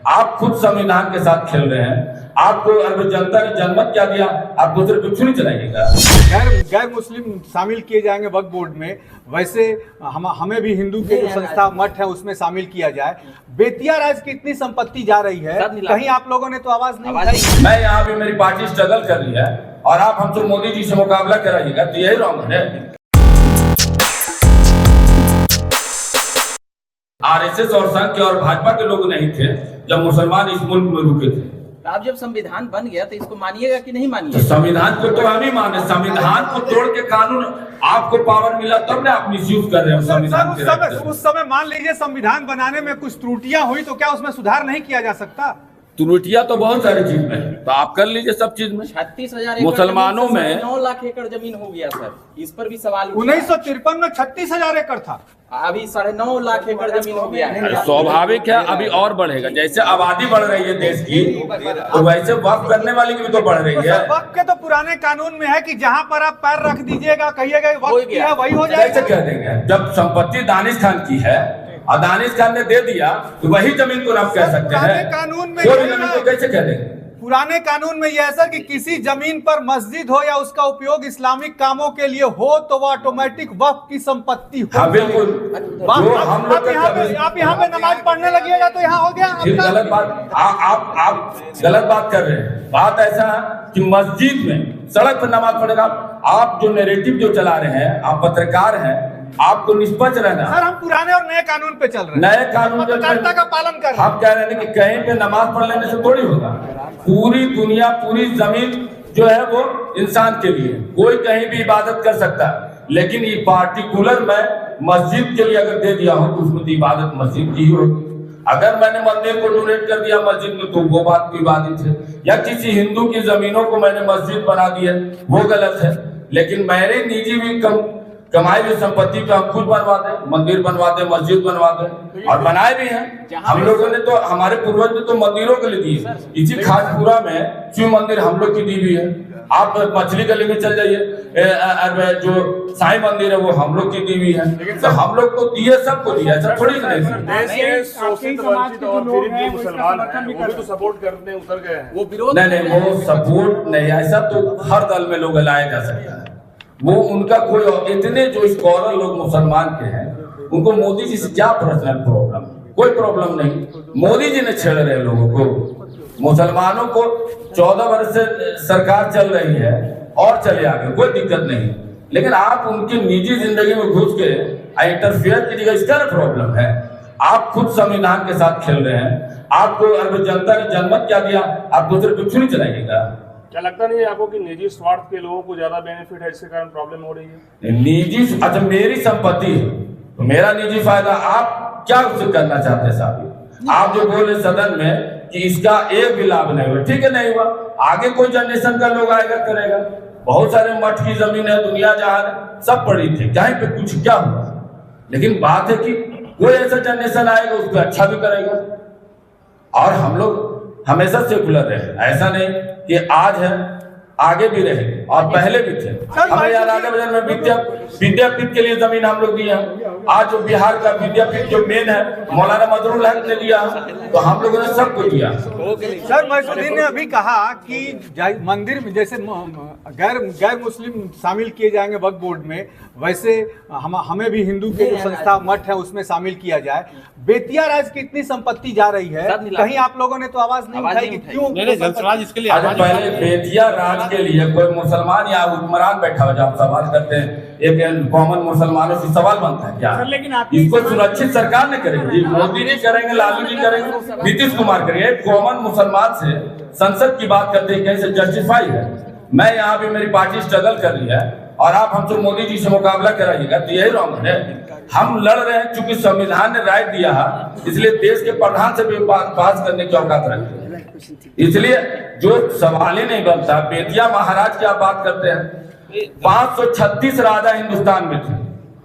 आप खुद संविधान के साथ खेल रहे हैं। आपको अगर जनता ने जनमत क्या दिया, आप दूसरे पे क्यों नहीं चलाइएगा? गैर मुस्लिम शामिल किए जाएंगे वक्फ बोर्ड में, वैसे हमें भी हिंदू के जो संस्था मठ है उसमें शामिल किया जाए। बेतिया राज की इतनी संपत्ति जा रही है, कहीं आप लोगों ने तो आवाज नहीं उठाई। मैं यहाँ भी मेरी पार्टी स्ट्रगल कर रही है और आप हमसे मोदी जी से मुकाबला कराइएगा, तो यही रॉन्ग है। आरएसएस और संघ के और भाजपा के लोग नहीं थे जब मुसलमान इस मुल्क में रुके थे। आप जब संविधान बन गया तो इसको मानिएगा कि नहीं मानिएगा? तो संविधान को तो हम ही माने, संविधान को तोड़ के कानून आपको पावर मिला तब ना आप मिसयूज कर रहे हो संविधान के। उस समय मान लीजिए संविधान बनाने में कुछ त्रुटियां हुई तो क्या उसमें सुधार नहीं किया जा सकता? त्रुटियां तो बहुत सारी चीज में, तो आप कर लीजिए सब चीज में। 36,000 मुसलमानों में 9 लाख एकड़ जमीन हो गया सर, इस पर भी सवाल 1953 में 36,000 एकड़ था, अभी 9.5 लाख एकड़ जमीन हो गया है। स्वाभाविक है, अभी और बढ़ेगा। जैसे आबादी बढ़ रही है देश की, तो वैसे वक्फ करने वाली की भी तो बढ़ रही है। वक्फ के तो पुराने कानून में है कि जहां पर आप पैर रख दीजिएगा, कहिएगा वक्फ की है, वही हो जाएगा। कैसे कह देंगे? जब संपत्ति दानिश खान की है और दानिश खान ने दे दिया तो वही जमीन को आप कह सकते हैं। कानून में कोई जमीन को कैसे कह देंगे? पुराने कानून में यह है सर कि किसी जमीन पर मस्जिद हो या उसका उपयोग इस्लामिक कामों के लिए हो तो वह ऑटोमेटिक वक्फ की संपत्ति हो। हाँ बिल्कुल। आप यहाँ पे नमाज पढ़ने लगिएगा तो यहाँ हो गया। गलत बात, आप गलत बात कर रहे हैं। बात ऐसा है कि मस्जिद में, सड़क पर नमाज पढ़ेगा। आप जो नैरेटिव जो चला रहे हैं, आप पत्रकार हैं, आपको निष्पक्ष रहना। सर हम पुराने और नए कानून पे चल रहे हैं, नए कानून का पालन कर रहे हैं। हम कह रहे हैं कि कहीं पे नमाज पढ़ लेने से थोड़ी होगा। पूरी दुनिया, पूरी जमीन जो है वो इंसान के लिए, कोई कहीं भी इबादत कर सकता है। लेकिन ये पार्टिकुलर मैं मस्जिद के लिए अगर दे दिया हूँ तो उसमें इबादत मस्जिद की ही होगी। अगर मैंने मंदिर को डोनेट कर दिया मस्जिद में तो वो बात विवादित है, या किसी हिंदू की जमीनों को मैंने मस्जिद बना दी है वो गलत है। लेकिन मेरे निजी भी कमाई हुई संपत्ति पे हम खुद बनवा दें, मंदिर बनवा दें, मस्जिद बनवा दें, और बनाए भी हैं। हम लोगों ने तो, हमारे पूर्वज ने तो मंदिरों के लिए दिए। इसी खाजपुरा में शिव मंदिर हम लोग की दी हुई है। आप मछली गली में चल जाइए, जो साईं मंदिर है वो हम लोग की दी हुई है। तो हम लोग को दिए, सबको दिया, ऐसा थोड़ी नहीं। सपोर्ट करने उतर गए हैं, वो विरोध नहीं, वो सपोर्ट नहीं, ऐसा तो हर दल में लोग लाया जा सकता है। वो उनका कोई, इतने जो स्कॉलर लोग मुसलमान के हैं उनको मोदी जी से क्या पर्सनल प्रॉब्लम? कोई प्रॉब्लम नहीं। मोदी जी ने छेड़ रहे लोगों को, मुसलमानों को 14 वर्ष से सरकार चल रही है और चले आगे, कोई दिक्कत नहीं। लेकिन आप उनकी निजी जिंदगी में घुस के इंटरफेयर कीजिएगा, इसका प्रॉब्लम है। आप खुद संविधान के साथ खेल रहे हैं। आपको अगर जनता ने जनमत क्या दिया, आप दूसरे पे क्यों नहीं चलाइएगा? क्या लगता नहीं है आपको कि निजी स्वार्थ के लोगों को ज्यादा बेनिफिट है, इसके कारण प्रॉब्लम हो रही है? निजी, अच्छा मेरी संपत्ति है तो मेरा निजी फायदा, आप क्या उससे करना चाहते हैं साहब? आप जो बोले सदन में कि इसका एक भी लाभ नहीं हुआ, ठीक है नहीं हुआ, आगे कोई जनरेशन का लोग आएगा करेगा। बहुत सारे मठ की जमीन है, दुनिया जहां सब पड़ी थी, कहीं पे कुछ क्या हुआ। लेकिन बात है कि कोई ऐसा जनरेशन आएगा उसको अच्छा भी करेगा। और हम लोग हमेशा सेकुलर रहे, ऐसा नहीं कि आज है, आगे भी रहे और पहले भी थे। हमें याद आगे बाजार में विद्यापीठ के लिए जमीन हम लोग दिए हैं। आज जो बिहार का विद्यापीठ जो मेन है मौलाना मजरूल हक ने दिया, तो हम लोगों ने सबको दिया। सर मैसूद्दीन ने अभी कहा कि मंदिर में जैसे गैर मुस्लिम शामिल किए जाएंगे वक्फ बोर्ड में, वैसे हमें भी हिंदू के जो संस्था मठ है उसमें शामिल किया जाए। बेतिया राज की इतनी संपत्ति जा रही है, कहीं आप लोगों ने तो आवाज नहीं उठाई कि क्यों? इसके लिए पहले बेतिया राज के लिए कोई मुसलमान या हुक्मरान बैठा हो, जब सवाल करते हैं एक कॉमन मुसलमानों से सवाल बनता है क्या? इसको सुरक्षित सरकार ने करेगी, मोदी जी करेंगे, लालू जी करेंगे, नीतीश कुमार करेंगे। कॉमन मुसलमान से संसद की बात करते हैं, कैसे जस्टिफाई है? मैं यहाँ भी मेरी पार्टी स्ट्रगल कर रही है और आप हमसे मोदी जी से मुकाबला कराइएगा, तो यही रॉन्ग है। हम लड़ रहे हैं चूंकि संविधान ने राइट दिया है, इसलिए देश के प्रधान से भी पास करने की औकात रखते हैं। इसलिए जो सवाल ही नहीं बनता। बेतिया महाराज की आप बात करते हैं, 536 राजा हिंदुस्तान में थे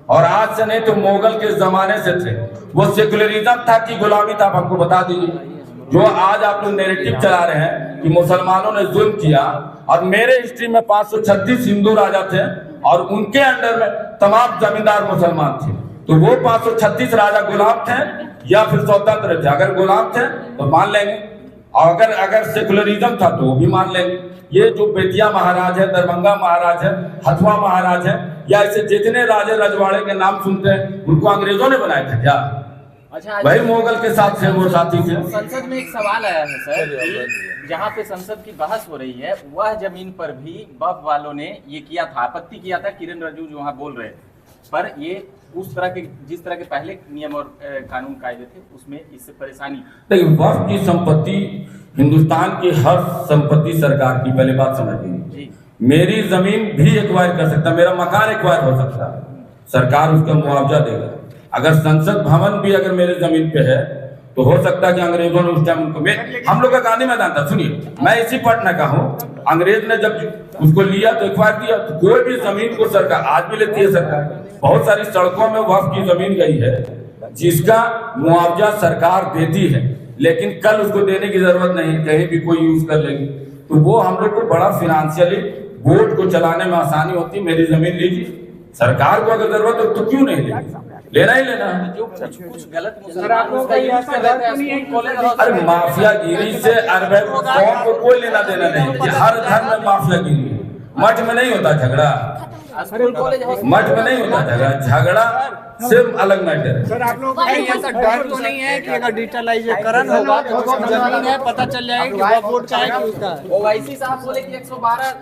और आज से नहीं तो मुगल के जमाने से थे। वो सेकुलरिज्म था कि गुलामी था, आप हमको बता दीजिए। जो आज आप लोग नैरेटिव चला रहे हैं कि मुसलमानों ने जुल्म किया, और मेरे हिस्ट्री में 536 हिंदू राजा थे और उनके अंडर में तमाम जमींदार मुसलमान थे, तो वो 536 राजा गुलाम थे या फिर स्वतंत्र थे। अगर गुलाम थे तो मान लेंगे, और अगर सेकुलरिज्म था तो वो भी मान लेंगे। ये जो बेतिया महाराज है, दरभंगा महाराज है, हथुआ महाराज है, या ऐसे जितने राजे रजवाड़े के नाम सुनते हैं उनको अंग्रेजों ने बनाया था क्या? अच्छा, वही मुगल के साथ से वो साथी थे। संसद में एक सवाल आया है सर कि जहाँ पे संसद की बहस हो रही है वह जमीन पर भी वक्फ वालों ने ये किया था, आपत्ति किया था, किरण रिजिजू वहाँ बोल रहे पर ये उस तरह के जिस तरह के पहले नियम और कानून कायदे थे उसमें इससे परेशानी। लेकिन वक्फ की संपत्ति हिंदुस्तान की हर संपत्ति सरकार की, पहले बात समझिए। मेरी जमीन भी एक्वायर कर सकता, मेरा मकान एक्वायर हो सकता, सरकार उसका मुआवजा देगा। अगर संसद भवन भी अगर मेरे जमीन पे है तो हो सकता है कि अंग्रेजों ने उस टाइम उनको, हम लोग का गांधी मैदान था, सुनिए मैं इसी पटना का हूँ, अंग्रेज ने जब उसको लिया तो एक्वायर किया, तो कोई भी जमीन को सरकार आज भी लेती है सरकार। बहुत सारी सड़कों में वक्फ की जमीन गई है जिसका मुआवजा सरकार देती है, लेकिन कल उसको देने की जरूरत नहीं, कहीं भी कोई यूज कर लेगी, तो वो हम लोग को बड़ा फिनेंशियली बोर्ड को चलाने में आसानी होती। मेरी जमीन लीजिए, सरकार को अगर जरूरत हो तो क्यों नहीं लेगी, लेना ही लेना है। जो कुछ गलत मुसलमान उसका यूज कर लेते हैं स्कूल कॉलेज। अरे माफियागिरी से अरब कौम को कोई लेना देना नहीं, हर धर्म में माफियागिरी है। मठ में नहीं होता झगड़ा, स्कूल कॉलेज मठ में नहीं होता झगड़ा, झगड़ा सिर्फ अलग मैटर है। सर आप लोग ऐसा डर तो नहीं है कि अगर डिजिटलाइजेशन होगा तो जमीन है पता चल जाएगा कि वोट का है कि उसका? ओवैसी साहब बोले कि 112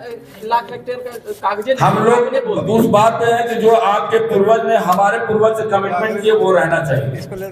लाख हेक्टेयर का कागज हम लोग उस बात है कि जो आपके पूर्वज ने हमारे पूर्वज से कमिटमेंट किए वो रहना चाहिए।